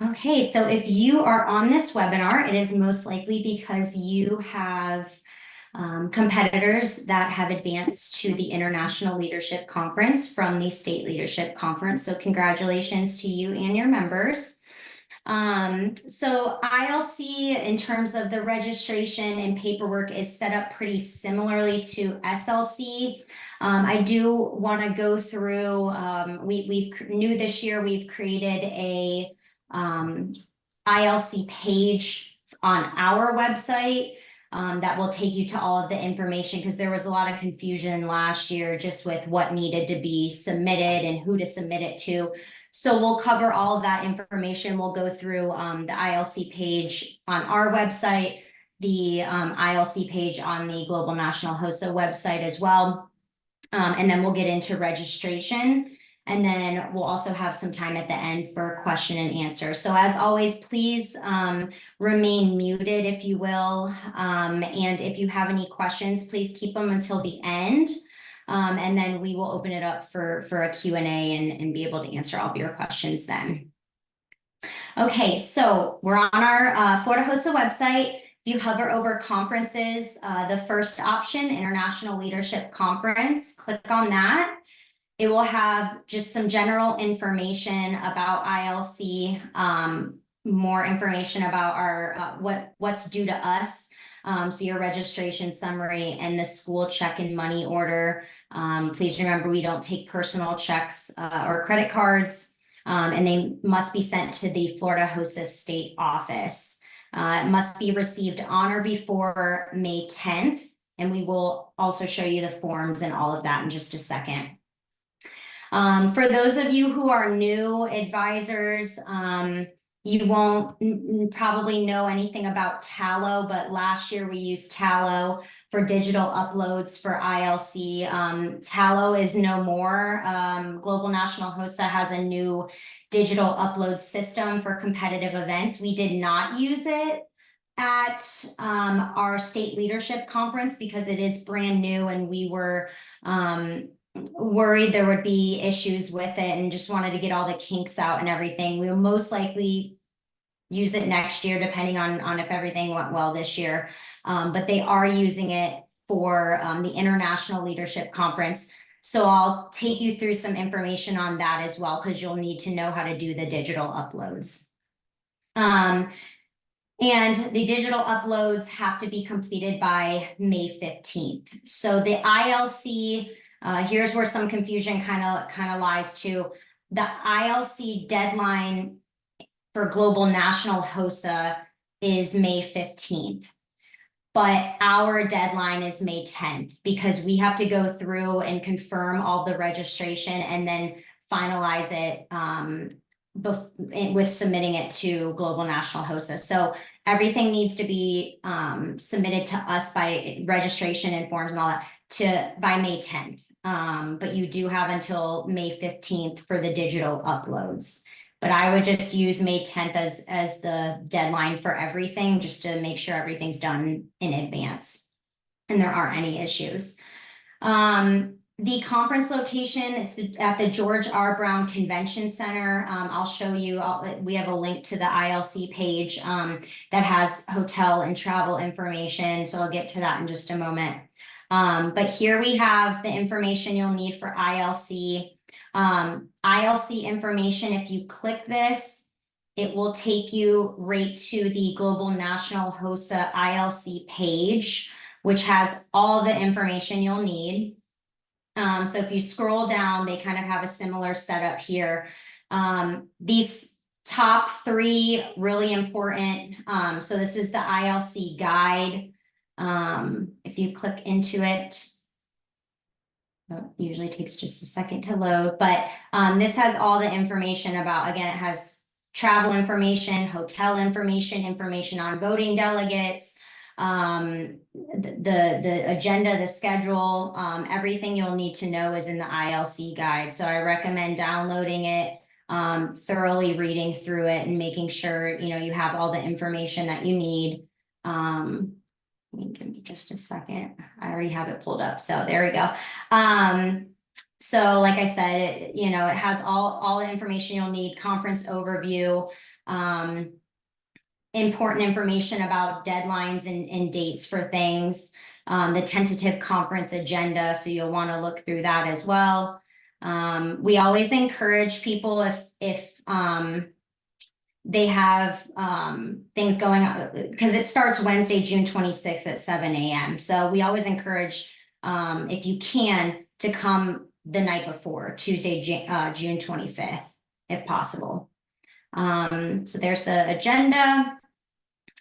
Okay, so if you are on this webinar, it is most likely because you have competitors that have advanced to the International Leadership Conference from the State Leadership Conference. So congratulations to you and your members. So ILC, in terms of the registration and paperwork, is set up pretty similarly to SLC. I do want to go through, we've new this year, we've created a ILC page on our website that will take you to all of the information, because there was a lot of confusion last year just with what needed to be submitted and who to submit it to. So we'll cover all of that information. We'll go through the ILC page on our website, the ILC page on the Global National HOSA website as well. And then we'll get into registration. And then we'll also have some time at the end for question and answer. So as always, please remain muted, if you will. And if you have any questions, please keep them until the end. And then we will open it up for a Q&A and be able to answer all of your questions then. Okay, so we're on our Florida HOSA website. If you hover over conferences, the first option, International Leadership Conference, click on that. It will have just some general information about ILC, more information about our what's due to us. So your registration summary and the school check and money order. Please remember, we don't take personal checks or credit cards, and they must be sent to the Florida HOSA state office. It must be received on or before May 10th, and we will also show you the forms and all of that in just a second. For those of you who are new advisors, you won't probably know anything about Tallow, but last year we used Tallow for digital uploads for ILC. Tallow is no more. Global National HOSA has a new digital upload system for competitive events. We did not use it at our state leadership conference because it is brand new, and we were worried there would be issues with it and just wanted to get all the kinks out and everything. We will most likely use it next year, depending on if everything went well this year. But they are using it for the International Leadership Conference. So I'll take you through some information on that as well, because you'll need to know how to do the digital uploads. And the digital uploads have to be completed by May 15th. So the ILC, here's where some confusion kind of lies too. The ILC deadline for Global National HOSA is May 15th. But our deadline is May 10th, because we have to go through and confirm all the registration and then finalize it with submitting it to Global National HOSA. So everything needs to be submitted to us by registration and forms and all that by May 10th. But you do have until May 15th for the digital uploads. But I would just use May 10th as the deadline for everything, just to make sure everything's done in advance and there aren't any issues. The conference location is at the George R. Brown Convention Center. I'll show you, we have a link to the ILC page that has hotel and travel information. So I'll get to that in just a moment. But here we have the information you'll need for ILC. ILC information, if you click this, it will take you right to the Global National HOSA ILC page, which has all the information you'll need. So if you scroll down, they kind of have a similar setup here. These top three, really important. So this is the ILC guide. If you click into it, it usually takes just a second to load, but this has all the information about, again, it has travel information, hotel information, information on voting delegates, the agenda, the schedule, everything you'll need to know is in the ILC guide. So I recommend downloading it, thoroughly reading through it and making sure, you have all the information that you need. Give me just a second. I already have it pulled up. So there we go. So like I said, it has all the information you'll need, conference overview, important information about deadlines and dates for things, the tentative conference agenda, so you'll want to look through that as well. We always encourage people if they have things going on, because it starts Wednesday, June 26th at 7 a.m. So we always encourage, if you can, to come the night before, Tuesday, June 25th, if possible. So there's the agenda.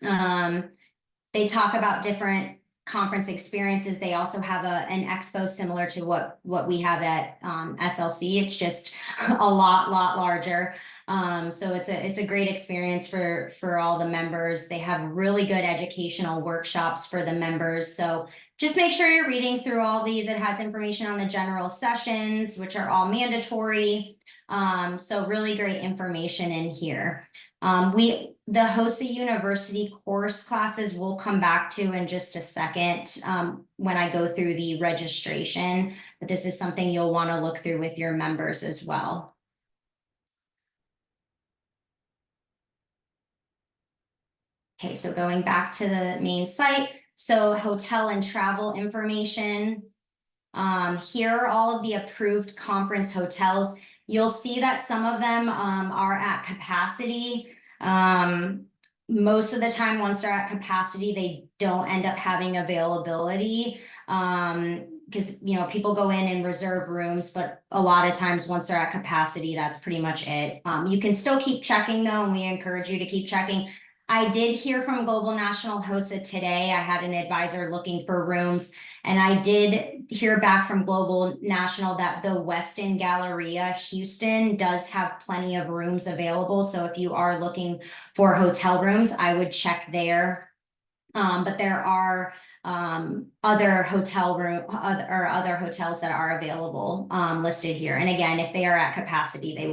They talk about different conference experiences. They also have an expo similar to what we have at SLC. It's just a lot larger. So it's a great experience for all the members. They have really good educational workshops for the members. So just make sure you're reading through all these. It has information on the general sessions, which are all mandatory. So really great information in here. The HOSA University course classes we'll come back to in just a second when I go through the registration, but this is something you'll want to look through with your members as well. Okay, so going back to the main site, so hotel and travel information. Here are all of the approved conference hotels. You'll see that some of them are at capacity. Most of the time, once they're at capacity, they don't end up having availability because, you know, people go in and reserve rooms, but a lot of times once they're at capacity, that's pretty much it. You can still keep checking though, and we encourage you to keep checking. I did hear from Global National HOSA today. I had an advisor looking for rooms, and I did hear back from Global National that the Westin Galleria Houston does have plenty of rooms available. So if you are looking for hotel rooms, I would check there. But there are other other hotels that are available listed here. And again, if they are at capacity, they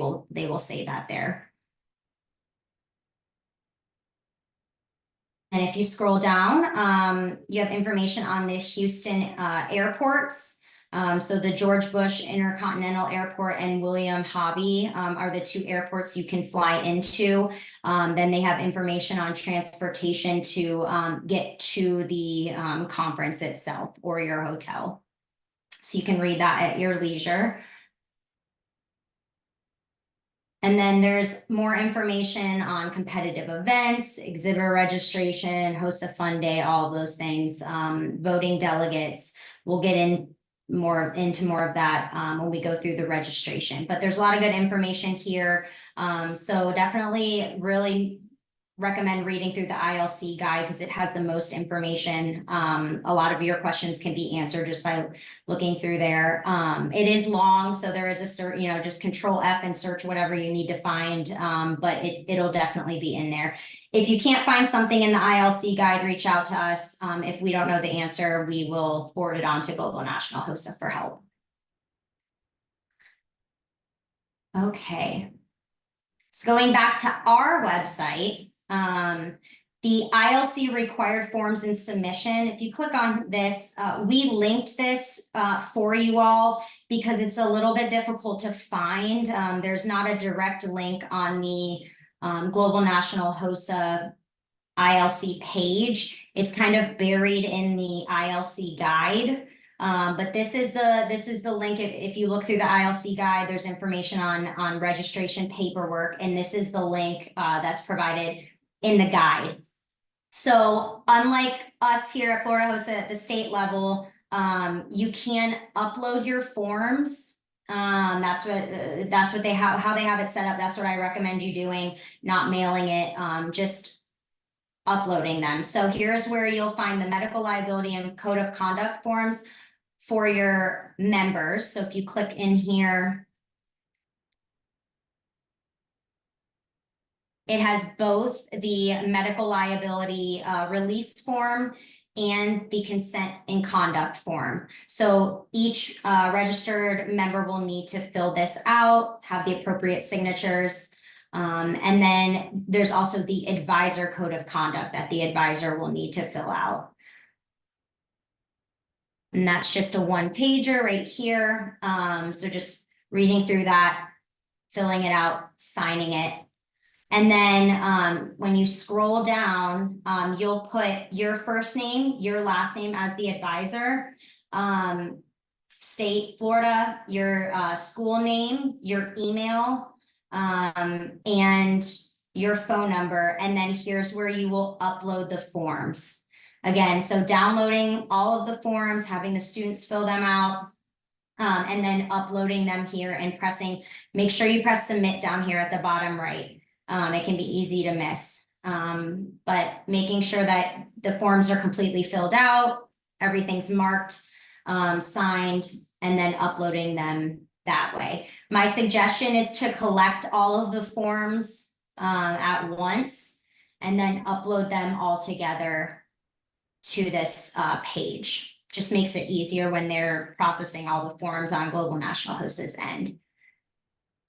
will say that there. And if you scroll down, you have information on the Houston airports. So the George Bush Intercontinental Airport and William Hobby are the two airports you can fly into. Then they have information on transportation to get to the conference itself or your hotel. So you can read that at your leisure. And then there's more information on competitive events, exhibitor registration, HOSA Fun Day, all of those things, voting delegates. We'll get into more of that when we go through the registration. But there's a lot of good information here. So definitely really recommend reading through the ILC guide because it has the most information. A lot of your questions can be answered just by looking through there. It is long, so there is a search, you know, just Control F and search whatever you need to find, but it'll definitely be in there. If you can't find something in the ILC guide, reach out to us. If we don't know the answer, we will forward it on to Global National HOSA for help. Okay. So going back to our website, the ILC required forms and submission, if you click on this, we linked this for you all because it's a little bit difficult to find. There's not a direct link on the Global National HOSA ILC page. It's kind of buried in the ILC guide. But this is the link. If you look through the ILC guide, there's information on registration paperwork, and this is the link that's provided in the guide. So unlike us here at Florida HOSA at the state level, you can upload your forms. That's what they have, how they have it set up. That's what I recommend you doing, not mailing it, just uploading them. So here's where you'll find the medical liability and code of conduct forms for your members. So if you click in here, it has both the medical liability release form and the consent and conduct form. So each registered member will need to fill this out, have the appropriate signatures. And then there's also the advisor code of conduct that the advisor will need to fill out. And that's just a one-pager right here. So just reading through that, filling it out, signing it. And then when you scroll down, you'll put your first name, your last name as the advisor, state, Florida, your school name, your email, and your phone number. And then here's where you will upload the forms. Again, so downloading all of the forms, having the students fill them out, and then uploading them here and pressing, make sure you press submit down here at the bottom right. It can be easy to miss, but making sure that the forms are completely filled out, everything's marked, signed, and then uploading them that way. My suggestion is to collect all of the forms at once and then upload them all together to this page. Just makes it easier when they're processing all the forms on Global National Host's end.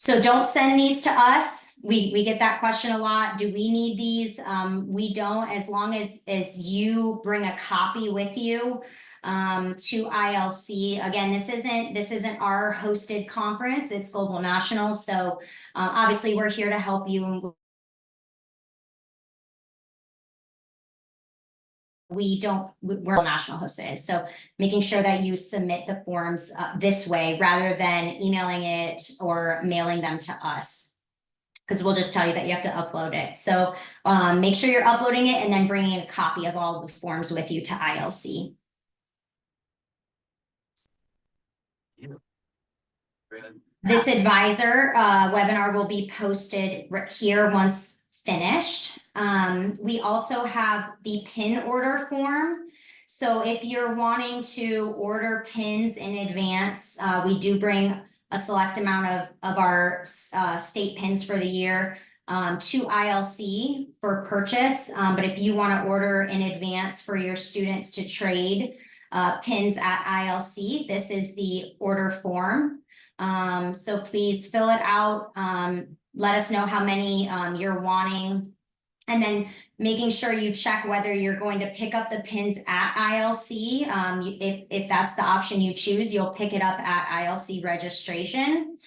So don't send these to us. We get that question a lot. Do we need these? We don't, as long as you bring a copy with you to ILC. Again, this isn't our hosted conference, it's Global National. So obviously we're here to help you, and we're national hosts. So making sure that you submit the forms this way rather than emailing it or mailing them to us, because we'll just tell you that you have to upload it. So make sure you're uploading it and then bringing a copy of all the forms with you to ILC. This advisor webinar will be posted here once finished. We also have the pin order form. So if you're wanting to order pins in advance, we do bring a select amount of our state pins for the year to ILC for purchase. But if you want to order in advance for your students to trade pins at ILC, this is the order form. So please fill it out. Let us know how many you're wanting, and then making sure you check whether you're going to pick up the pins at ILC. If that's the option you choose, you'll pick it up at ILC Registration,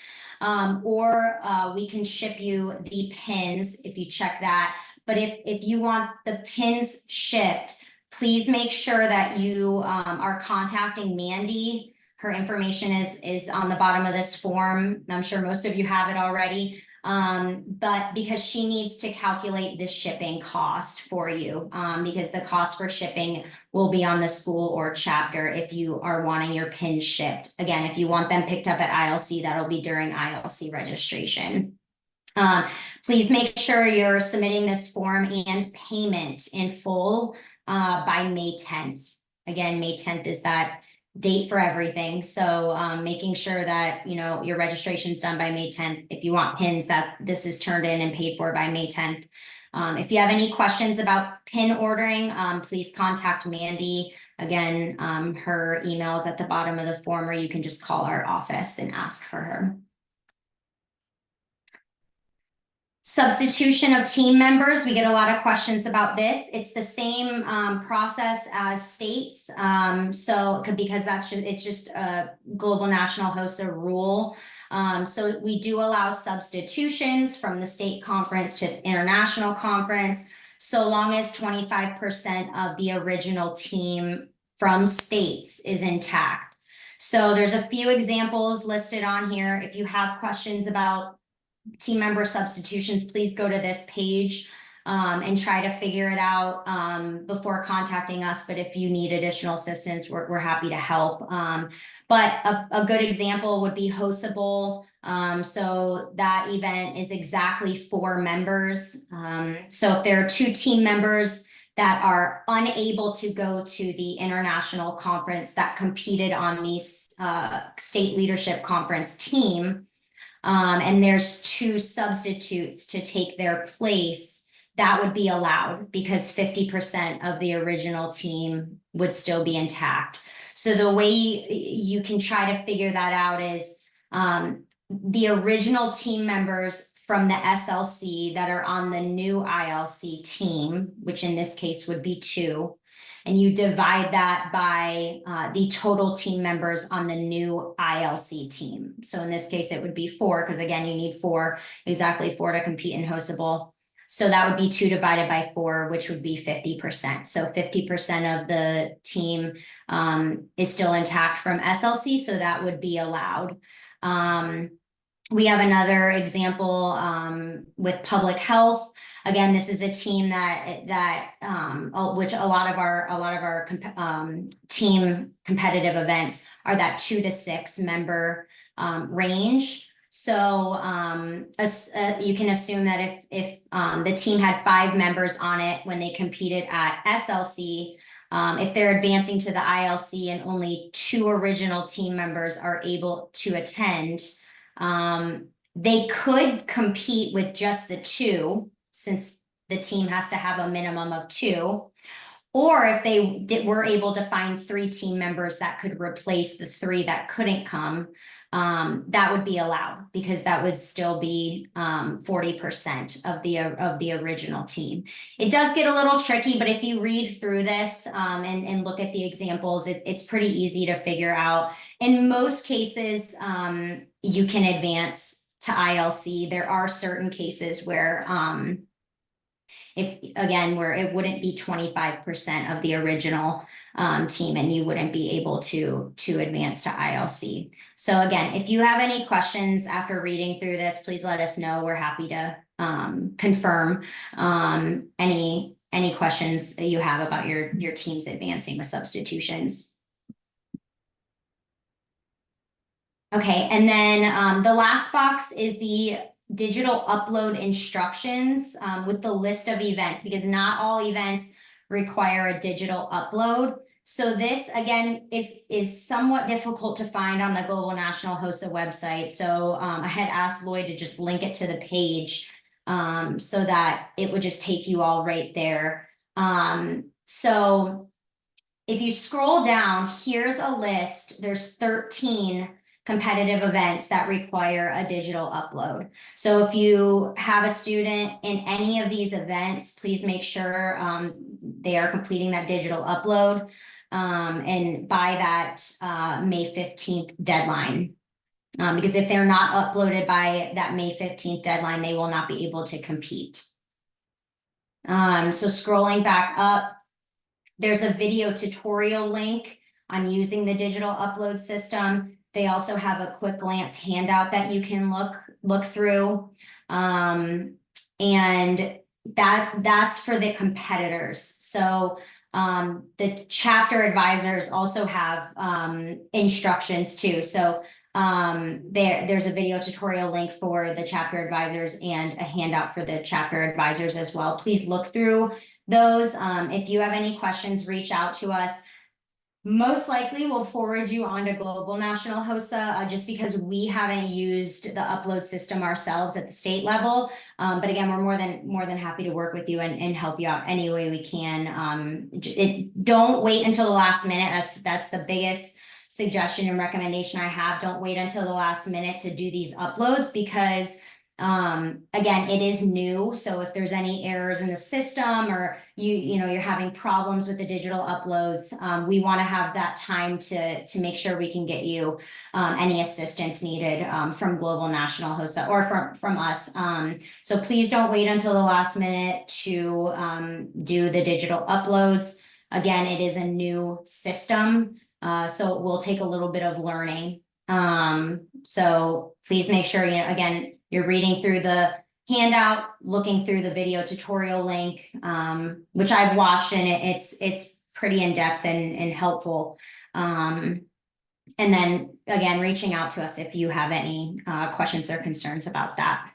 or we can ship you the pins if you check that. But if you want the pins shipped, please make sure that you are contacting Mandy. Her information is on the bottom of this form. I'm sure most of you have it already. But because she needs to calculate the shipping cost for you, because the cost for shipping will be on the school or chapter if you are wanting your pins shipped. Again, if you want them picked up at ILC, that'll be during ILC registration. Please make sure you're submitting this form and payment in full by May 10th. Again, May 10th is that date for everything. So making sure that, you know, your registration is done by May 10th. If you want pins, that this is turned in and paid for by May 10th. If you have any questions about pin ordering, please contact Mandy. Again, her email is at the bottom of the form, or you can just call our office and ask for her. Substitution of team members. We get a lot of questions about this. It's the same process as states. So because it's just a Global National HOSA rule. So we do allow substitutions from the state conference to international conference, so long as 25% of the original team from states is intact. So there's a few examples listed on here. If you have questions about team member substitutions, please go to this page and try to figure it out before contacting us. But if you need additional assistance, we're happy to help. But a good example would be HOSA Bowl. So that event is exactly 4 members. So if there are 2 team members that are unable to go to the international conference that competed on the state leadership conference team, and there's 2 substitutes to take their place, that would be allowed because 50% of the original team would still be intact. So the way you can try to figure that out is the original team members from the SLC that are on the new ILC team, which in this case would be 2. And you divide that by the total team members on the new ILC team. So in this case, it would be 4, because again, you need exactly 4 to compete in HOSA Bowl. So that would be 2 divided by 4, which would be 50%. So 50% of the team is still intact from SLC, so that would be allowed. We have another example with public health. Again, this is a team which a lot of our team competitive events are that 2 to 6 member range. So you can assume that if the team had 5 members on it when they competed at SLC, if they're advancing to the ILC and only 2 original team members are able to attend, they could compete with just the 2, since the team has to have a minimum of 2. Or if they were able to find 3 team members that could replace the 3 that couldn't come, that would be allowed, because that would still be 40% of the original team. It does get a little tricky, but if you read through this and look at the examples, it's pretty easy to figure out. In most cases, you can advance to ILC. There are certain cases where where it wouldn't be 25% of the original team, and you wouldn't be able to advance to ILC. So again, if you have any questions after reading through this, please let us know. We're happy to confirm any questions that you have about your teams advancing with substitutions. Okay, and then the last box is the digital upload instructions with the list of events, because not all events require a digital upload. So this, again, is somewhat difficult to find on the Global National HOSA website. So I had asked Lloyd to just link it to the page so that it would just take you all right there. So if you scroll down, here's a list. There's 13 competitive events that require a digital upload. So if you have a student in any of these events, please make sure they are completing that digital upload and by that May 15th deadline. Because if they're not uploaded by that May 15th deadline, they will not be able to compete. So scrolling back up, there's a video tutorial link on using the digital upload system. They also have a quick glance handout that you can look through. And that's for the competitors. So the chapter advisors also have instructions too. So there's a video tutorial link for the chapter advisors and a handout for the chapter advisors as well. Please look through those. If you have any questions, reach out to us. Most likely we'll forward you on to Global National HOSA just because we haven't used the upload system ourselves at the state level. But again, we're more than happy to work with you and help you out any way we can. Don't wait until the last minute. That's the biggest suggestion and recommendation I have. Don't wait until the last minute to do these uploads, because again, it is new. So if there's any errors in the system, or you're having problems with the digital uploads, we want to have that time to make sure we can get you any assistance needed from Global National HOSA or from us. So please don't wait until the last minute to do the digital uploads. Again, it is a new system, so it will take a little bit of learning. So please make sure, again, you're reading through the handout, looking through the video tutorial link, which I've watched, and it's pretty in-depth and helpful. And then again, reaching out to us if you have any questions or concerns about that.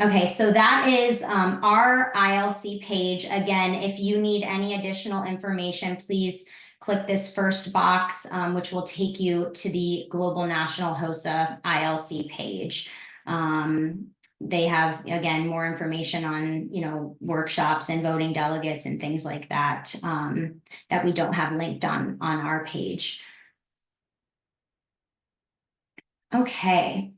Okay, so that is our ILC page. Again, if you need any additional information, please click this first box, which will take you to the Global National HOSA ILC page. They have, again, more information on, workshops and voting delegates and things like that, that we don't have linked on our page. Okay.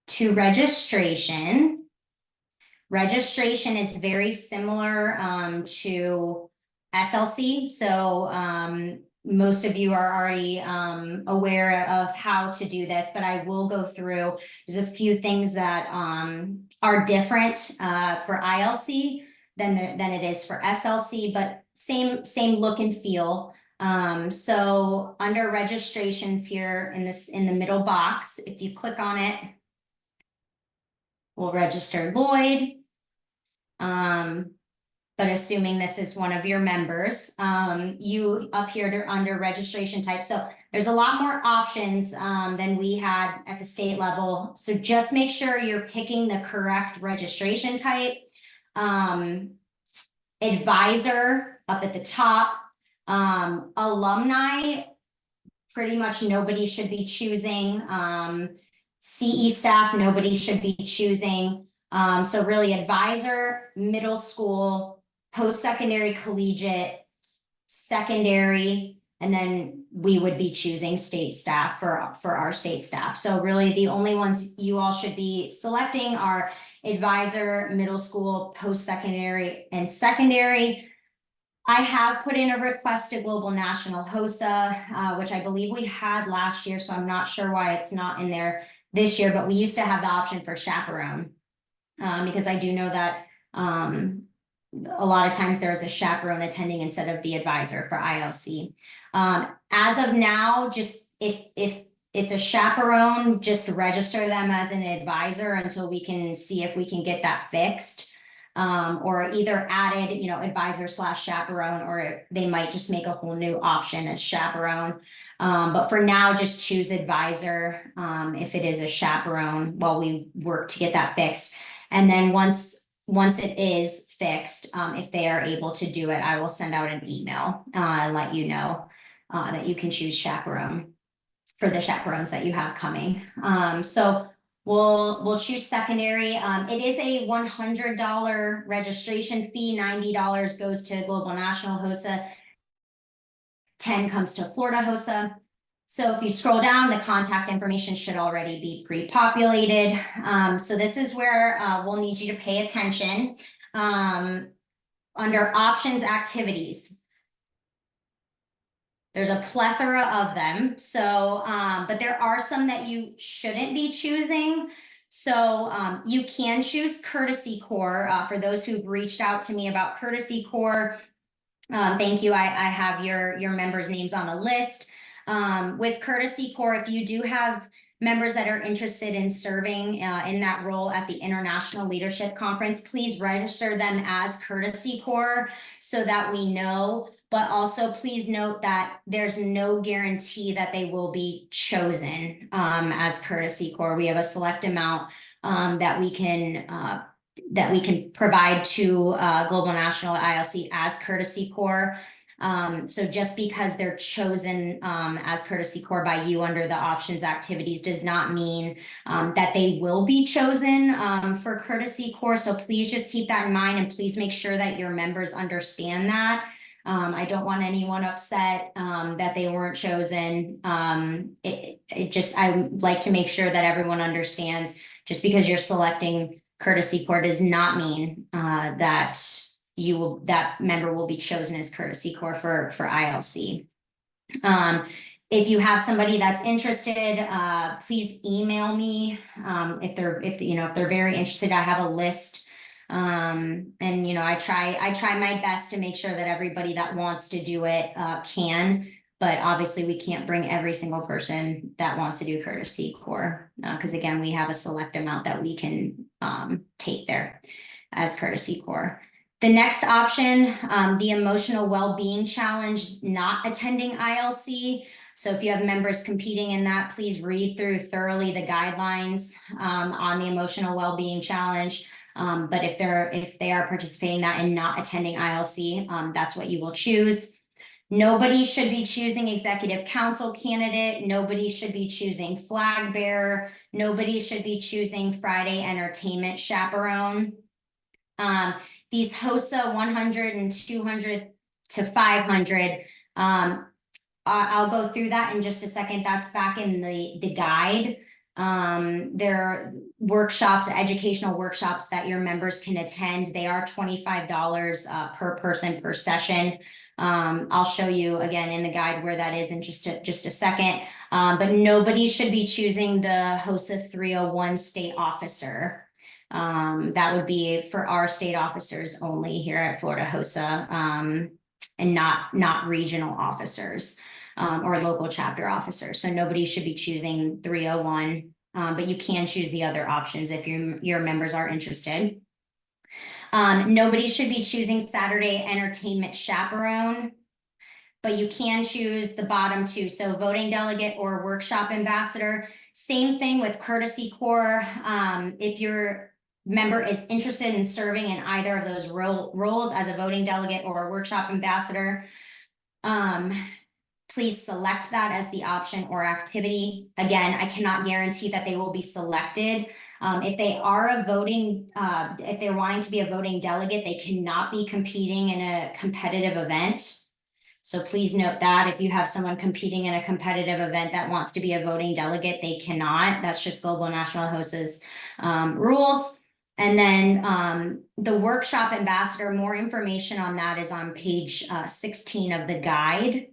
To registration. Registration is very similar to SLC. So most of you are already aware of how to do this, but I will go through. There's a few things that are different for ILC than it is for SLC, but same look and feel. So under registrations here in the middle box, if you click on it, we'll register Lloyd. But assuming this is one of your members, you up here under registration type. So there's a lot more options than we had at the state level. So just make sure you're picking the correct registration type. Advisor up at the top. Alumni, pretty much nobody should be choosing. CE staff, nobody should be choosing. So really advisor, middle school, post-secondary, collegiate, secondary, and then we would be choosing state staff for our state staff. So really the only ones you all should be selecting are advisor, middle school, post-secondary, and secondary. I have put in a request to Global National HOSA, which I believe we had last year, so I'm not sure why it's not in there this year, but we used to have the option for chaperone. Because I do know that a lot of times there's a chaperone attending instead of the advisor for ILC. As of now, just if it's a chaperone, just register them as an advisor until we can see if we can get that fixed. Or either added, advisor / chaperone, or they might just make a whole new option as chaperone. But for now, just choose advisor if it is a chaperone while we work to get that fixed. And then once it is fixed, if they are able to do it, I will send out an email and let you know that you can choose chaperone for the chaperones that you have coming. So we'll choose secondary. It is a $100 registration fee. $90 goes to Global National HOSA. 10 comes to Florida HOSA. So if you scroll down, the contact information should already be pre-populated. So this is where we'll need you to pay attention. Under options activities, there's a plethora of them. So, but there are some that you shouldn't be choosing. So you can choose Courtesy Corps. For those who've reached out to me about Courtesy Corps, thank you. I have your members' names on a list. With Courtesy Corps, if you do have members that are interested in serving in that role at the International Leadership Conference, please register them as Courtesy Corps so that we know. But also please note that there's no guarantee that they will be chosen as Courtesy Corps. We have a select amount that we can provide to Global National ILC as Courtesy Corps. So just because they're chosen as Courtesy Corps by you under the options activities does not mean that they will be chosen for Courtesy Corps. So please just keep that in mind, and please make sure that your members understand that. I don't want anyone upset that they weren't chosen. I would like to make sure that everyone understands, just because you're selecting Courtesy Corps does not mean that that member will be chosen as Courtesy Corps for ILC. If you have somebody that's interested, please email me. If they're very interested, I have a list. And I try my best to make sure that everybody that wants to do it can, but obviously we can't bring every single person that wants to do Courtesy Corps, because again, we have a select amount that we can take there as Courtesy Corps. The next option, the Emotional Well-Being Challenge, not attending ILC. So if you have members competing in that, please read through thoroughly the guidelines on the Emotional Well-Being Challenge. But if they are participating in that and not attending ILC, that's what you will choose. Nobody should be choosing executive council candidate. Nobody should be choosing flag bearer. Nobody should be choosing Friday entertainment chaperone. These HOSA 100 and 200 to 500, I'll go through that in just a second. That's back in the guide. There are workshops, educational workshops that your members can attend. They are $25 per person per session. I'll show you again in the guide where that is in just a second. But nobody should be choosing the HOSA 301 state officer. That would be for our state officers only here at Florida HOSA, and not regional officers, or local chapter officers. So nobody should be choosing 301, but you can choose the other options if your members are interested. Nobody should be choosing Saturday entertainment chaperone, but you can choose the bottom two. So voting delegate or workshop ambassador. Same thing with courtesy corps. If your member is interested in serving in either of those roles as a voting delegate or a workshop ambassador, please select that as the option or activity. Again, I cannot guarantee that they will be selected. If they are a voting, if they're wanting to be a voting delegate, they cannot be competing in a competitive event. So please note that if you have someone competing in a competitive event that wants to be a voting delegate, they cannot. That's just Global National HOSA's rules. And then the workshop ambassador, more information on that is on page 16 of the guide.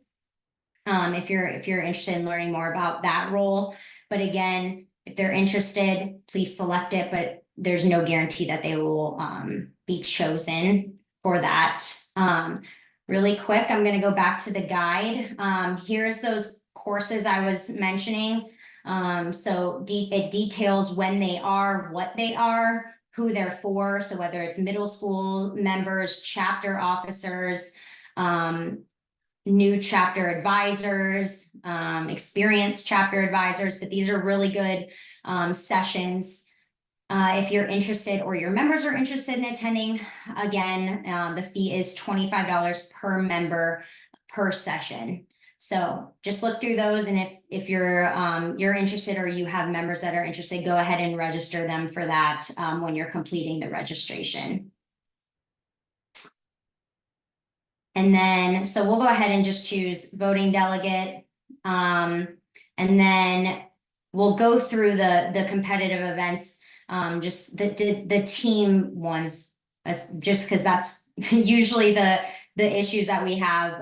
If you're interested in learning more about that role. But again, if they're interested, please select it, but there's no guarantee that they will be chosen for that. Really quick, I'm going to go back to the guide. Here's those courses I was mentioning. So it details when they are, what they are, who they're for. So whether it's middle school members, chapter officers, new chapter advisors, experienced chapter advisors, but these are really good sessions. If you're interested or your members are interested in attending, again, the fee is $25 per member per session. So just look through those, and if you're interested or you have members that are interested, go ahead and register them for that when you're completing the registration. And then, so we'll go ahead and just choose voting delegate. And then we'll go through the competitive events, just the team ones, just because that's usually the issues that we have.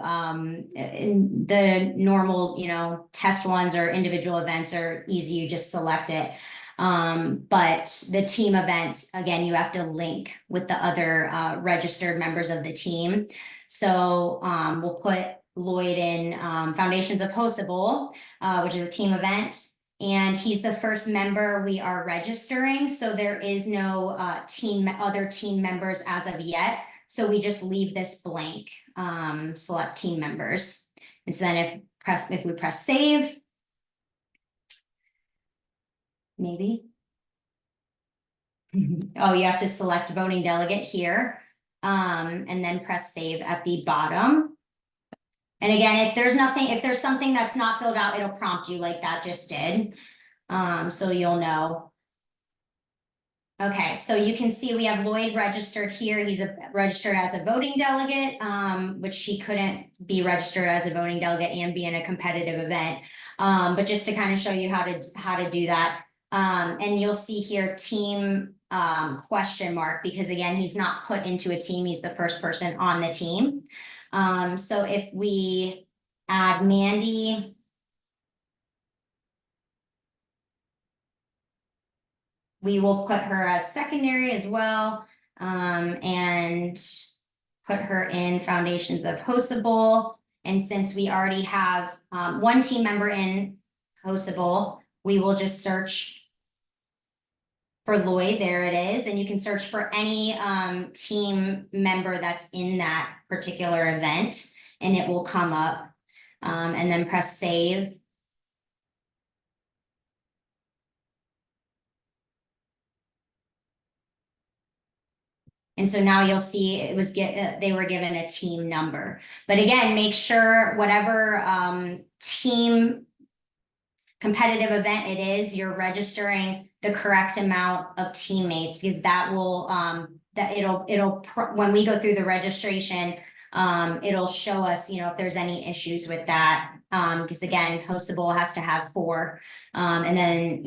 In the normal, test ones or individual events are easy, you just select it. But the team events, again, you have to link with the other registered members of the team. So we'll put Lloyd in Foundations of HOSA Bowl, which is a team event. And he's the first member we are registering. So there is no other team members as of yet. So we just leave this blank, select team members. And so then if we press save, maybe. Oh, you have to select voting delegate here, and then press save at the bottom. And again, if there's something that's not filled out, it'll prompt you like that just did. So you'll know. Okay, so you can see we have Lloyd registered here. He's registered as a voting delegate, which he couldn't be registered as a voting delegate and be in a competitive event. But just to kind of show you how to do that. And you'll see here team question mark, because again, he's not put into a team. He's the first person on the team. So if we add Mandy, we will put her as secondary as well, and put her in Foundations of HOSA Bowl. And since we already have one team member in HOSA Bowl, we will just search for Lloyd. There it is. And you can search for any team member that's in that particular event, and it will come up. And then press save. And so now you'll see it was they were given a team number. But again, make sure whatever team competitive event it is, you're registering the correct amount of teammates, because that will when we go through the registration, it'll show us, if there's any issues with that. Because again, HOSA Bowl has to have 4. And then,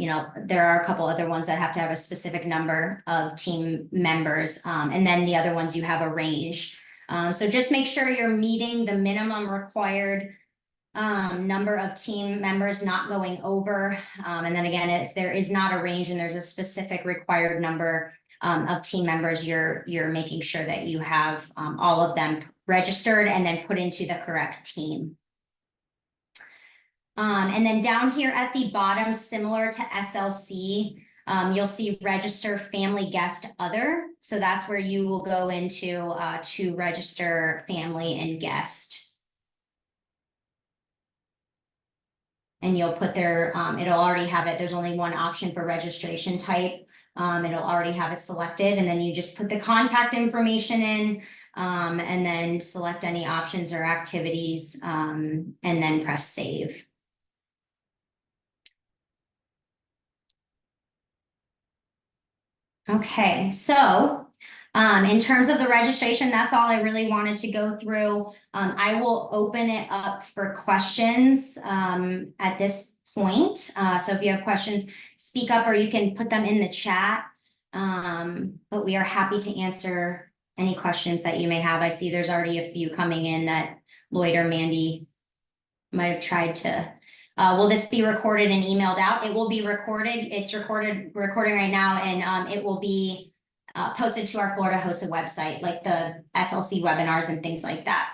there are a couple other ones that have to have a specific number of team members. And then the other ones you have a range. So just make sure you're meeting the minimum required number of team members, not going over. And then again, if there is not a range and there's a specific required number of team members, you're making sure that you have all of them registered and then put into the correct team. And then down here at the bottom, similar to SLC, you'll see register family guest other. So that's where you will go into to register family and guest. And you'll put their, it'll already have it. There's only one option for registration type. It'll already have it selected, and then you just put the contact information in, and then select any options or activities, and then press save. Okay, so in terms of the registration, that's all I really wanted to go through. I will open it up for questions at this point. So if you have questions, speak up or you can put them in the chat. But we are happy to answer any questions that you may have. I see there's already a few coming in that Lloyd or Mandy might have tried to. Will this be recorded and emailed out? It will be recorded. It's recording right now, and it will be posted to our Florida hosted website, like the SLC webinars and things like that.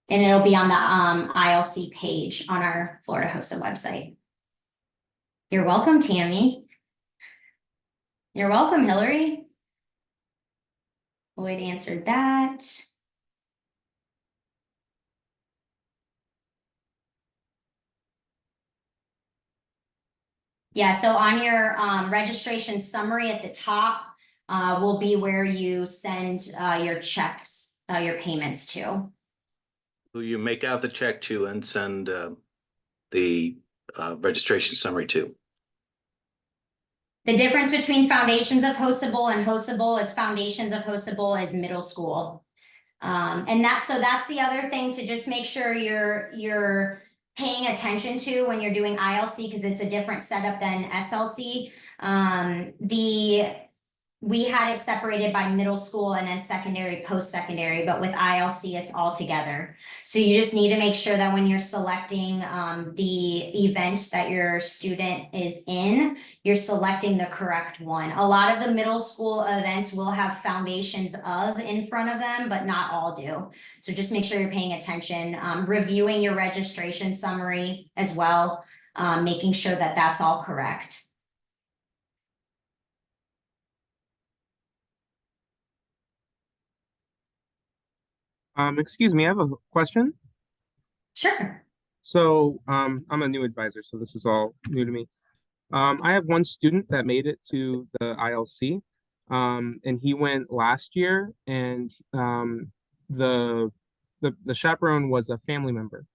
And it'll be on the ILC page on our Florida hosted website. You're welcome, Tammy. You're welcome, Hillary. Lloyd answered that. Yeah, so on your registration summary at the top will be where you send your checks, your payments to. Who you make out the check to and send the registration summary to. The difference between Foundations of Hostable and Hostable is Foundations of Hostable is middle school. And that's the other thing to just make sure you're paying attention to when you're doing ILC, because it's a different setup than SLC. We had it separated by middle school and then secondary, post-secondary, but with ILC, it's all together. So you just need to make sure that when you're selecting the event that your student is in, you're selecting the correct one. A lot of the middle school events will have Foundations of in front of them, but not all do. So just make sure you're paying attention, reviewing your registration summary as well, making sure that that's all correct. Excuse me, I have a question. Sure. So I'm a new advisor, so this is all new to me. I have one student that made it to the ILC, and he went last year, and the chaperone was a family member.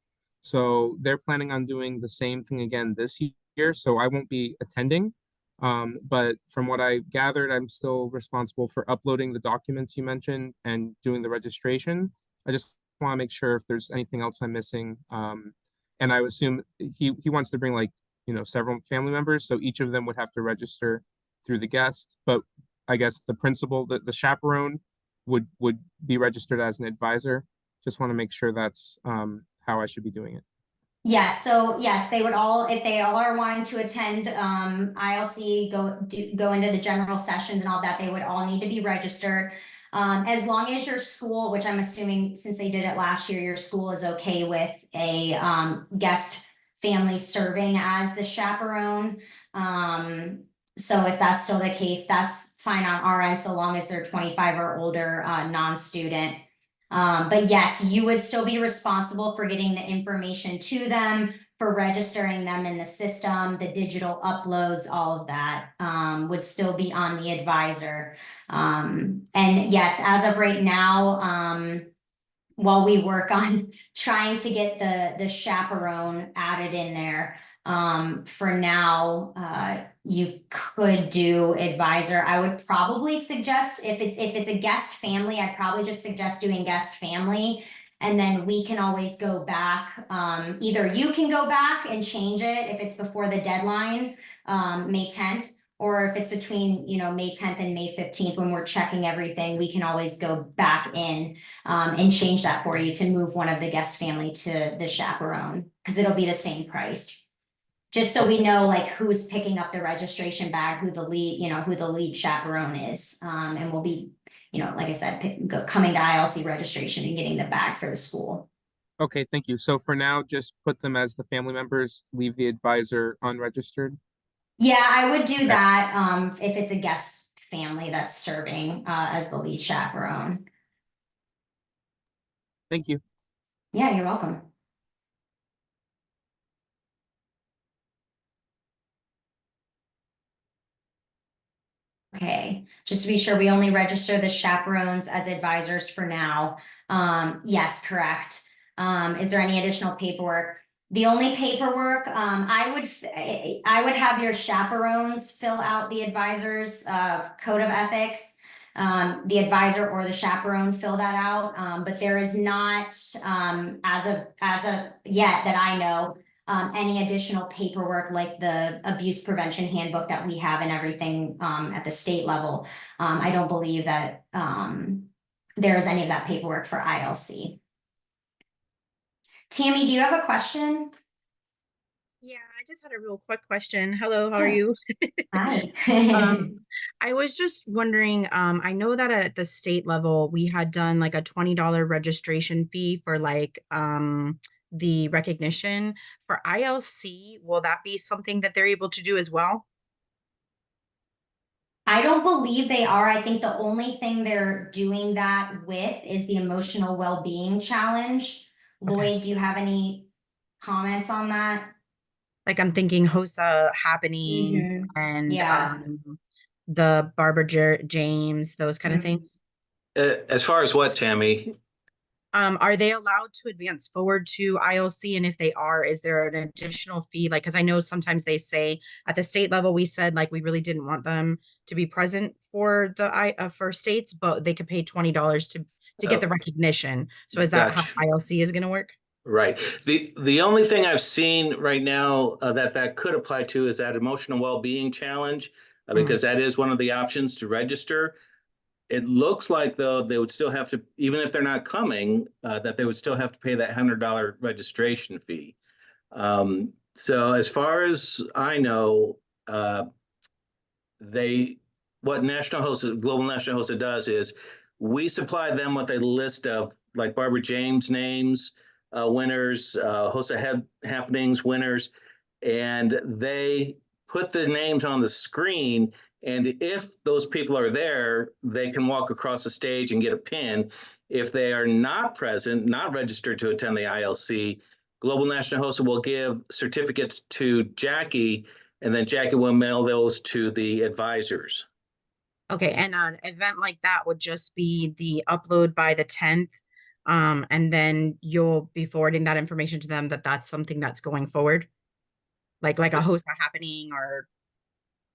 So they're planning on doing the same thing again this year, so I won't be attending. But from what I gathered, I'm still responsible for uploading the documents you mentioned and doing the registration. I just want to make sure if there's anything else I'm missing. And I assume he wants to bring, like, several family members, so each of them would have to register through the guest. But I guess the principal, the chaperone, would be registered as an advisor. Just want to make sure that's how I should be doing it. Yes, so yes, they would all, if they all are wanting to attend ILC, go into the general sessions and all that, they would all need to be registered. As long as your school, which I'm assuming since they did it last year, your school is okay with a guest family serving as the chaperone. So if that's still the case, that's fine on our end, so long as they're 25 or older, non-student. But yes, you would still be responsible for getting the information to them, for registering them in the system, the digital uploads, all of that would still be on the advisor. And yes, as of right now, while we work on trying to get the chaperone added in there, for now, you could do advisor. I would probably suggest if it's a guest family, I'd probably just suggest doing guest family, and then we can always go back. Either you can go back and change it if it's before the deadline, May 10th, or if it's between, you know, May 10th and May 15th, when we're checking everything, we can always go back in and change that for you to move one of the guest family to the chaperone, because it'll be the same price. Just so we know like who's picking up the registration bag, who the lead, you know, who the lead chaperone is. And we'll be, you know, like I said, coming to ILC registration and getting the bag for the school. Okay, thank you. So for now, just put them as the family members, leave the advisor unregistered. Yeah, I would do that if it's a guest family that's serving as the lead chaperone. Thank you. Yeah, you're welcome. Okay, just to be sure, we only register the chaperones as advisors for now. Yes, correct. Is there any additional paperwork? The only paperwork, I would have your chaperones fill out the advisor's code of ethics. The advisor or the chaperone fill that out. But there is not, as of yet that I know, any additional paperwork like the abuse prevention handbook that we have and everything at the state level. I don't believe that there's any of that paperwork for ILC. Tammy, do you have a question? Yeah, I just had a real quick question. Hello, how are you? Hi. I was just wondering, I know that at the state level, we had done like a $20 registration fee for like the recognition. For ILC, will that be something that they're able to do as well? I don't believe they are. I think the only thing they're doing that with is the emotional well-being challenge. Okay. Lloyd, do you have any comments on that? Like I'm thinking HOSA happenings and Yeah. the Barbara James, those kind of things. As far as what, Tammy? Are they allowed to advance forward to ILC? And if they are, is there an additional fee? Like, because I know sometimes they say at the state level, we said like we really didn't want them to be present for the for states, but they could pay $20 to get the recognition. So is that how Gotcha. ILC is going to work? Right. The only thing I've seen right now that could apply to is that emotional well-being challenge, because that is one of the options to register. It looks like though they would still have to, even if they're not coming, that they would still have to pay that $100 registration fee. So as far as I know, what Global National HOSA does is we supply them with a list of like Barbara James names, winners, HOSA happenings winners, and they put the names on the screen. And if those people are there, they can walk across the stage and get a pin. If they are not present, not registered to attend the ILC, Global National HOSA will give certificates to Jackie, and then Jackie will mail those to the advisors. Okay, and an event like that would just be the upload by the 10th. And then you'll be forwarding that information to them that's something that's going forward. Like a HOSA happening or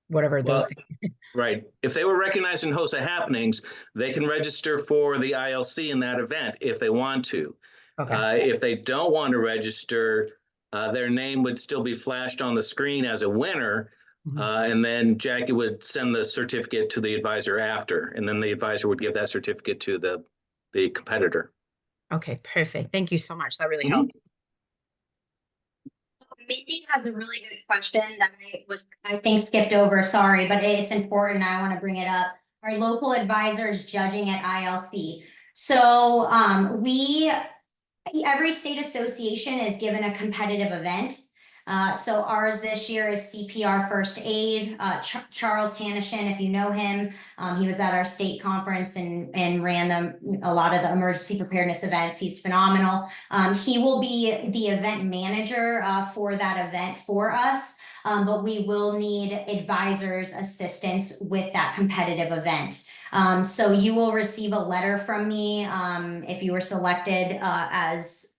whatever those things. Right. If they were recognized in HOSA happenings, they can register for the ILC in that event if they want to. Okay. If they don't want to register, their name would still be flashed on the screen as a winner. And then Jackie would send the certificate to the advisor after, and then the advisor would give that certificate to the competitor. Okay, perfect. Thank you so much. That really helped. Mindy has a really good question that I think skipped over, sorry, but it's important. I want to bring it up. Our local advisors judging at ILC. So every state association is given a competitive event. So ours this year is CPR First Aid. Charles Tanishin, if you know him, he was at our state conference and ran a lot of the emergency preparedness events. He's phenomenal. He will be the event manager for that event for us, but we will need advisors' assistance with that competitive event. So you will receive a letter from me if you were selected as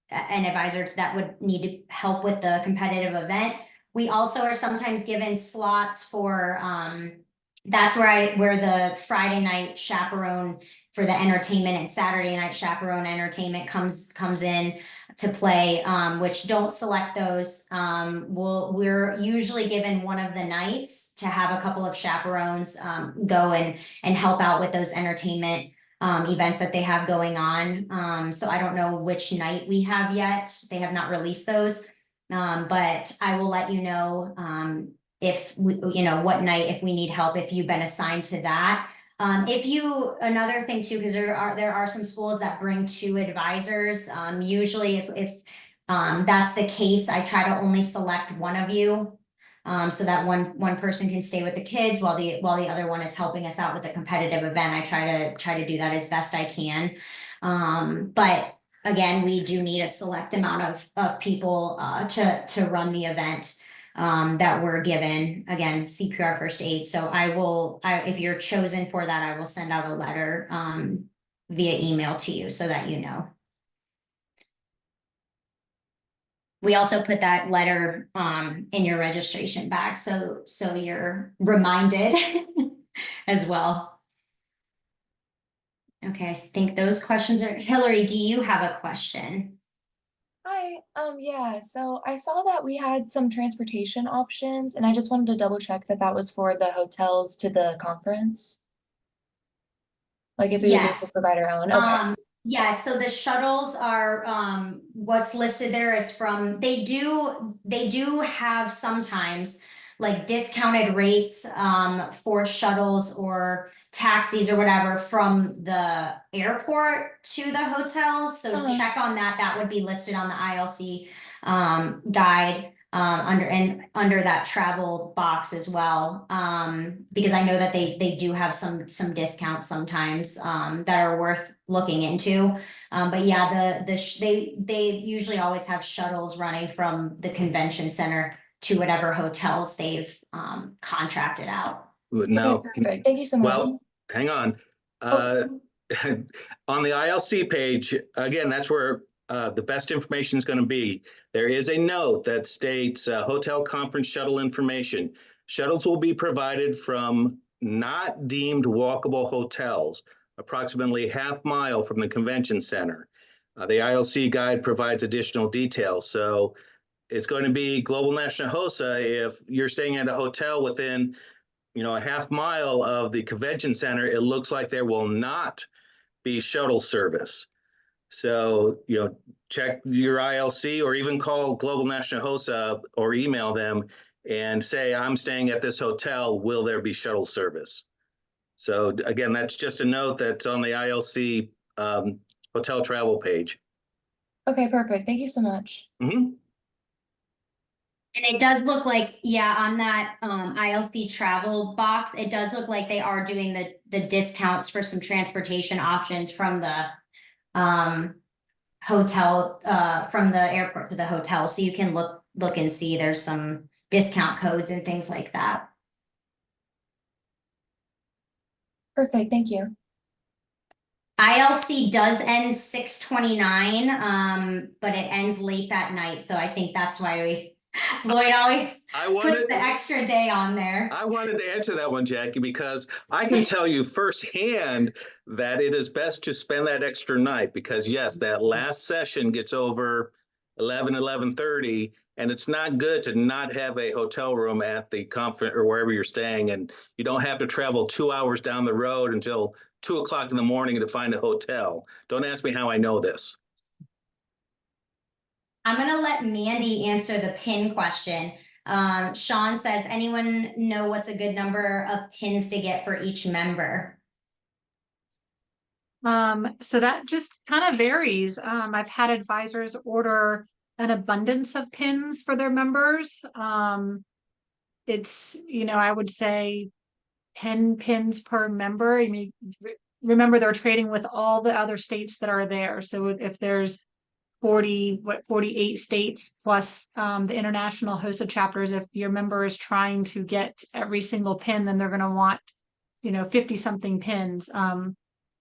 an advisor that would need to help with the competitive event. We also are sometimes given slots for that's where the Friday night chaperone for the entertainment and Saturday night chaperone entertainment comes in to play, which don't select those. We're usually given one of the nights to have a couple of chaperones go and help out with those entertainment events that they have going on. So I don't know which night we have yet. They have not released those. But I will let you know if we, what night, if we need help, if you've been assigned to that. Another thing too, because there are some schools that bring 2 advisors. Usually if that's the case, I try to only select one of you. So that one person can stay with the kids while the other one is helping us out with the competitive event. I try to do that as best I can. But again, we do need a select amount of people to run the event that we're given. Again, CPR first aid. So if you're chosen for that, I will send out a letter via email to you so that you know. We also put that letter in your registration bag, so you're reminded as well. Okay, I think those questions are. Hillary, do you have a question? Hi, yeah, so I saw that we had some transportation options, and I just wanted to double check that that was for the hotels to the conference. Like if we would be able to Yes. provide our own, okay. Yeah, so the shuttles are what's listed there is from they do have sometimes like discounted rates for shuttles or taxis or whatever from the airport to the hotels. So check on that. That would be listed on the ILC guide under that travel box as well. Because I know that they do have some discounts sometimes that are worth looking into. But yeah, they usually always have shuttles running from the convention center to whatever hotels they've contracted out. No. Okay, perfect. Thank you so much. Well, hang on. On the ILC page, again, that's where the best information is going to be. There is a note that states hotel conference shuttle information. Shuttles will be provided from not deemed walkable hotels, approximately half mile from the convention center. The ILC guide provides additional details. So it's going to be Global National HOSA. If you're staying at a hotel within a half mile of the convention center, it looks like there will not be shuttle service. So, check your ILC or even call Global National HOSA or email them and say, I'm staying at this hotel. Will there be shuttle service? So again, that's just a note that's on the ILC hotel travel page. Okay, perfect. Thank you so much. Mm-hmm. And it does look like, yeah, on that ILC travel box, it does look like they are doing the discounts for some transportation options from the hotel, from the airport to the hotel. So you can look and see there's some discount codes and things like that. Perfect, thank you. ILC does end 6/29, but it ends late that night. So I think that's why Lloyd always puts the extra day on there. I wanted to answer that one, Jackie, because I can tell you firsthand that it is best to spend that extra night because yes, that last session gets over 11:30, and it's not good to not have a hotel room at the conference or wherever you're staying, and you don't have to travel 2 hours down the road until 2 o'clock in the morning to find a hotel. Don't ask me how I know this. I'm going to let Mandy answer the pin question. Sean says, anyone know what's a good number of pins to get for each member? So that just kind of varies. I've had advisors order an abundance of pins for their members. It's, I would say 10 pins per member. I mean, remember they're trading with all the other states that are there. So if there's 48 states plus the international HOSA chapters, if your member is trying to get every single pin, then they're going to want 50 something pins,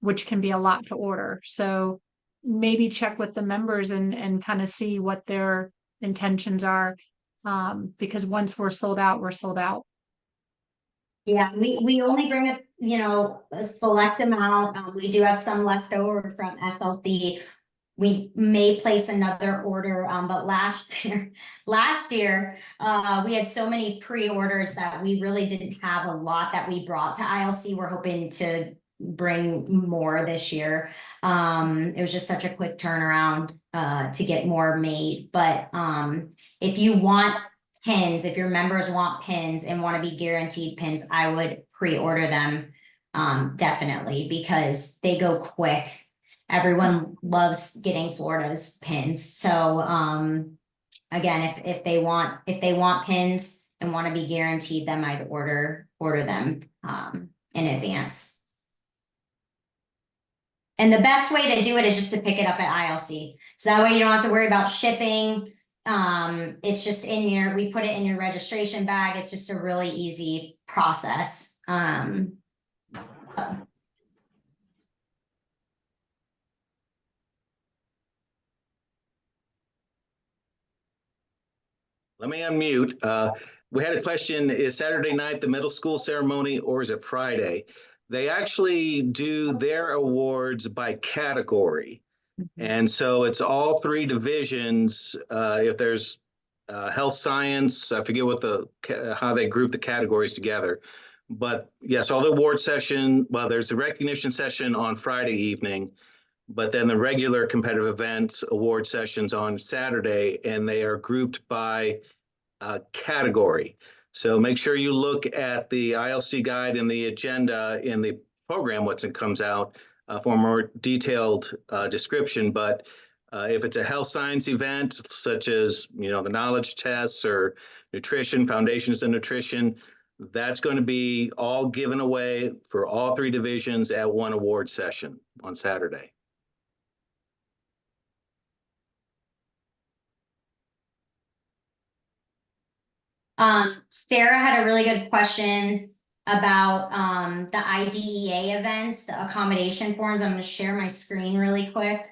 which can be a lot to order. So maybe check with the members and kind of see what their intentions are, because once we're sold out, we're sold out. Yeah, we only bring us, a select amount. We do have some left over from SLC. We may place another order, but last year, we had so many pre-orders that we really didn't have a lot that we brought to ILC. We're hoping to bring more this year. It was just such a quick turnaround, to get more made, but, if you want pins, if your members want pins and want to be guaranteed pins, I would pre-order them, definitely, because they go quick. Everyone loves getting Florida's pins. So, again, if they want pins and want to be guaranteed them, I'd order them, in advance. And the best way to do it is just to pick it up at ILC. So that way you don't have to worry about shipping. It's just we put it in your registration bag. It's just a really easy process. Let me unmute. We had a question, is Saturday night the middle school ceremony or is it Friday? They actually do their awards by category. And so it's all three divisions. If there's health science, I forget what how they group the categories together. But yes, all the award session, well, there's a recognition session on Friday evening, but then the regular competitive events award sessions on Saturday, and they are grouped by category. So make sure you look at the ILC guide and the agenda in the program once it comes out for a more detailed description. But if it's a health science event, such as, the knowledge tests or nutrition, foundations in nutrition, that's going to be all given away for all three divisions at one award session on Saturday. Sarah had a really good question about the IDEA events, the accommodation forms. I'm going to share my screen really quick.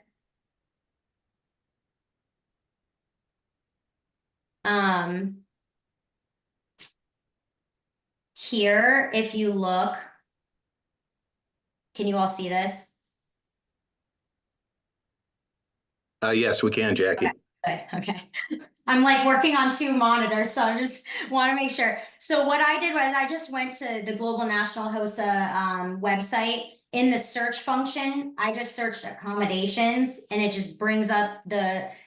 Here, if you look, can you all see this? Yes, we can, Jackie. Okay. Good. Okay. I'm like working on two monitors, so I just want to make sure. So what I did was I just went to the Global National HOSA website. In the search function, I just searched accommodations and it just brings up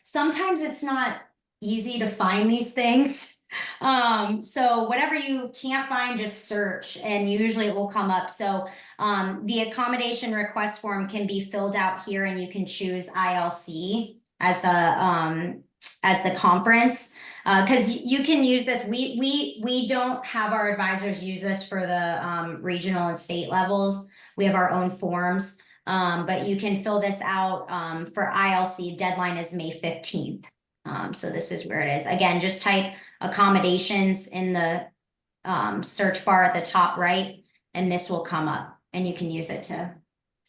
sometimes it's not easy to find these things. So whatever you can't find, just search and usually it will come up. So the accommodation request form can be filled out here and you can choose ILC as the conference, because you can use this. We don't have our advisors use this for the regional and state levels. We have our own forms, but you can fill this out for ILC. Deadline is May 15th. So this is where it is. Again, just type accommodations in the search bar at the top right, and this will come up and you can use it to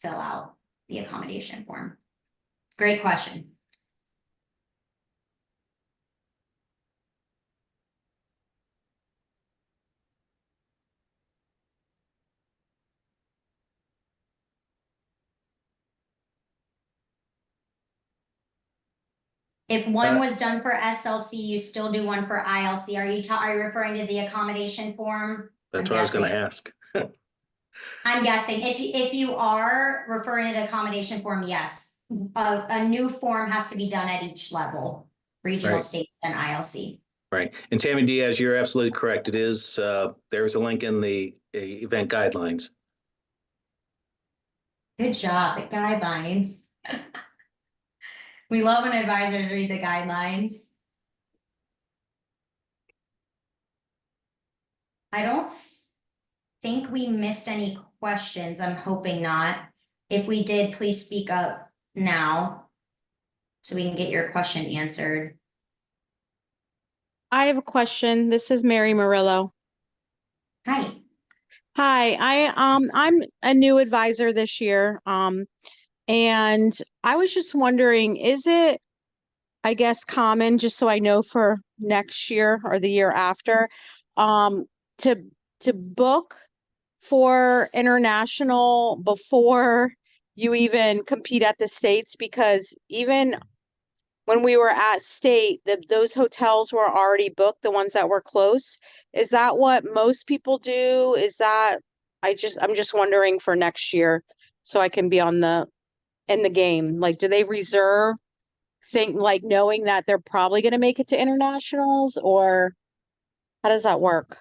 fill out the accommodation form. Great question. If one was done for SLC, you still do one for ILC. Are you referring to the accommodation form? That's what I was going to ask. I'm guessing if you are referring to the accommodation form, yes, a new form has to be done at each level, regional, Right. states, and ILC. Right. And Tammy Diaz, you're absolutely correct. It is, there's a link in the event guidelines. Good job, the guidelines. We love when advisors read the guidelines. I don't think we missed any questions. I'm hoping not. If we did, please speak up now so we can get your question answered. I have a question. This is Mary Murillo. Hi. Hi, I'm a new advisor this year. And I was just wondering, is it, I guess, common, just so I know for next year or the year after, to book for international before you even compete at the states? Because even when we were at state, those hotels were already booked, the ones that were close. Is that what most people do? Is that, I'm just wondering for next year, so I can be in the game. Like, do they reserve, like knowing that they're probably going to make it to internationals, or how does that work?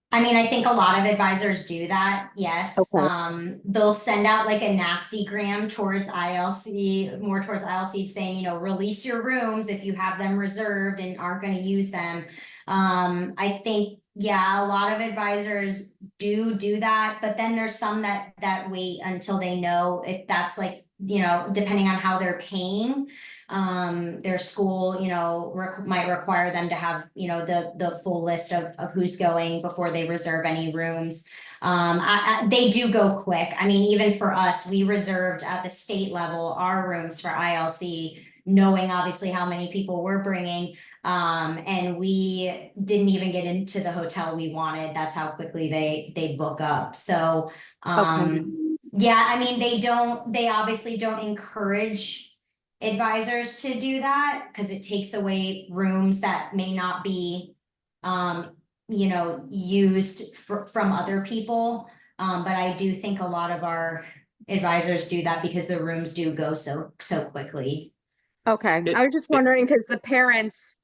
I mean, I think a lot of advisors do that, yes. Okay. They'll send out like a nasty gram towards ILC, more towards ILC, saying, you know, release your rooms if you have them reserved and aren't going to use them. I think, yeah, a lot of advisors do that, but then there's some that wait until they know if that's like, you know, depending on how they're paying. Their school, you know, might require them to have, you know, the full list of who's going before they reserve any rooms. They do go quick. I mean, even for us, we reserved at the state level our rooms for ILC, knowing obviously how many people we're bringing. And we didn't even get into the hotel we wanted. That's how quickly they book up. So, yeah, I mean, they obviously don't encourage advisors to do that because it takes away rooms that may not be, you know, used from other people. But I do think a lot of our advisors do that because the rooms do go so quickly. Okay. I was just wondering because the parents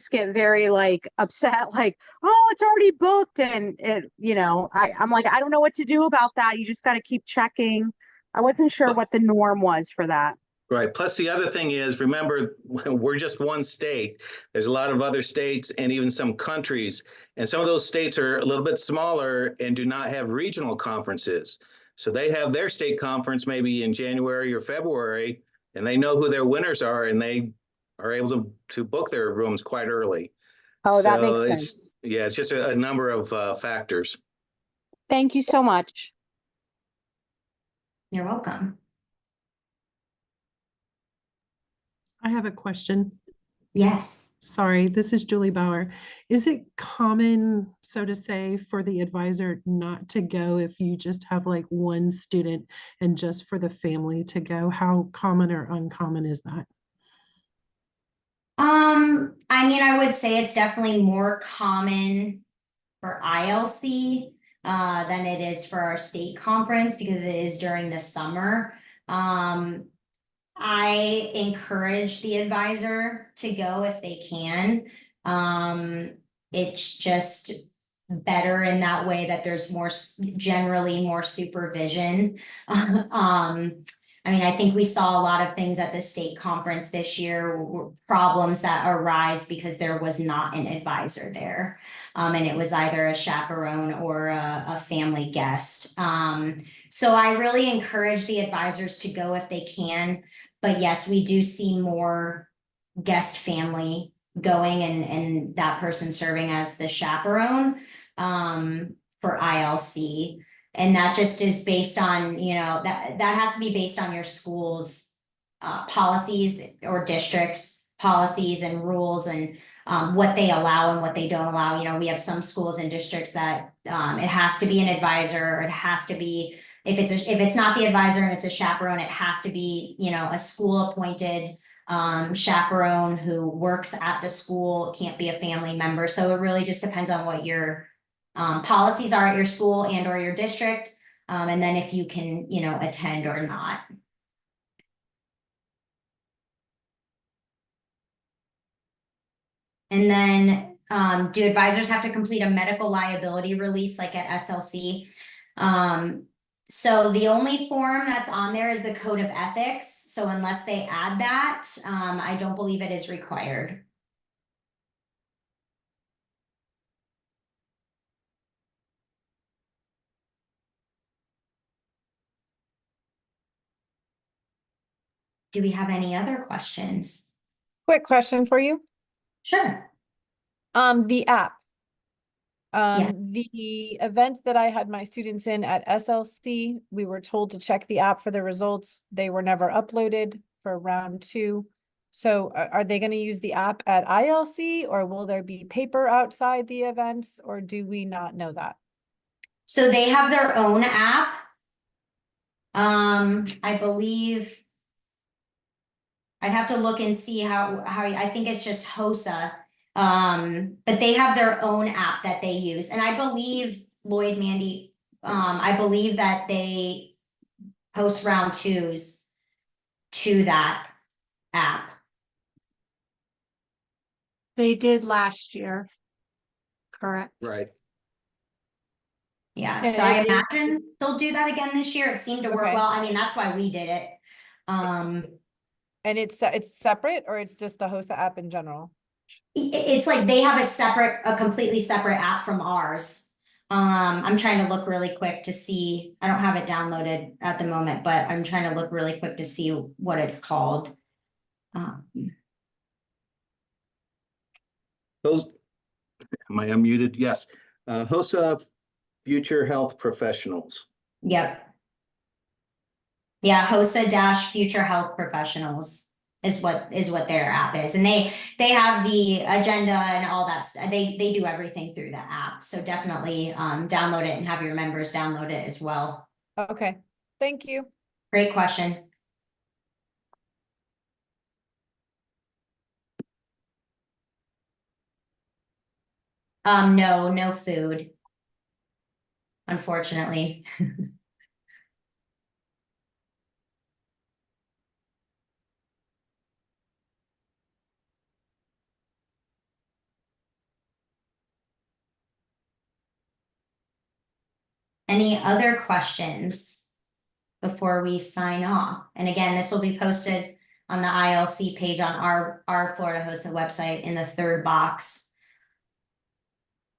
get very like upset, like, oh, it's already booked. And it, you know, I'm like, I don't know what to do about that. You just got to keep checking. I wasn't sure what the norm was for that. Right. Plus, the other thing is, remember, we're just one state. There's a lot of other states and even some countries. And some of those states are a little bit smaller and do not have regional conferences. So they have their state conference maybe in January or February, and they know who their winners are, and they are able to book their rooms quite early. Oh, that So makes sense. yeah, it's just a number of factors. Thank you so much. You're welcome. I have a question. Yes. Sorry, this is Julie Bauer. Is it common, so to say, for the advisor not to go if you just have like one student and just for the family to go? How common or uncommon is that? I mean, I would say it's definitely more common for ILC than it is for our state conference because it is during the summer. I encourage the advisor to go if they can. It's just better in that way that there's generally more supervision. I mean, I think we saw a lot of things at the state conference this year, problems that arise because there was not an advisor there. And it was either a chaperone or a family guest. So I really encourage the advisors to go if they can. But yes, we do see more guest family going and that person serving as the chaperone for ILC. And that just is based on, you know, that has to be based on your school's policies or districts policies and rules and what they allow and what they don't allow. You know, we have some schools and districts that it has to be an advisor, or it has to be, if it's not the advisor and it's a chaperone, it has to be, you know, a school appointed chaperone who works at the school. It can't be a family member. So it really just depends on what your policies are at your school and or your district, and then if you can, you know, attend or not. And then do advisors have to complete a medical liability release like at SLC? So the only form that's on there is the code of ethics. So unless they add that, I don't believe it is required. Do we have any other questions? Quick question for you. Sure. The app. Yeah. The event that I had my students in at SLC, we were told to check the app for the results. They were never uploaded for round 2. So are they going to use the app at ILC, or will there be paper outside the events, or do we not know that? So they have their own app. I believe I'd have to look and see how I think it's just HOSA. But they have their own app that they use. And I believe, Lloyd, Mandy, I believe that they post round twos to that app. They did last year. Correct. Right. Yeah, And so I it is- imagine they'll do that again this year. It seemed to work Okay. well. I mean, that's why we did it. And it's separate, or it's just the HOSA app in general? It's like they have a completely separate app from ours. I'm trying to look really quick to see, I don't have it downloaded at the moment, but I'm trying to look really quick to see what it's called. Those, am I unmuted? Yes. HOSA Future Health Professionals. Yep. Yeah, HOSA Future Health Professionals is what their app is. And they have the agenda and all that. They do everything through the app. So definitely download it and have your members download it as well. Okay, thank you. Great question. No food. Unfortunately. Any other questions before we sign off? And again, this will be posted on the ILC page on our Florida HOSA website in the third box.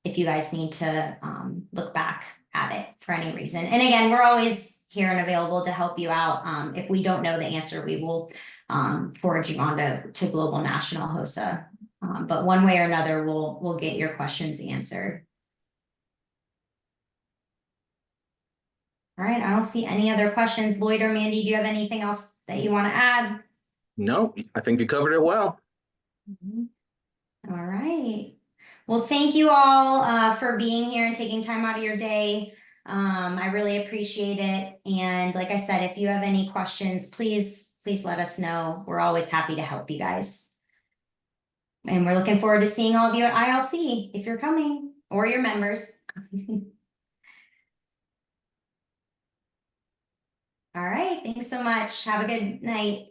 If you guys need to look back at it for any reason. And again, we're always here and available to help you out. If we don't know the answer, we will forward you on to Global National HOSA. But one way or another, we'll get your questions answered. All right, I don't see any other questions. Lloyd or Mandy, do you have anything else that you want to add? No, I think you covered it well. All right. Well, thank you all for being here and taking time out of your day. I really appreciate it. And like I said, if you have any questions, please let us know. We're always happy to help you guys. And we're looking forward to seeing all of you at ILC if you're coming, or your members. All right, thanks so much. Have a good night.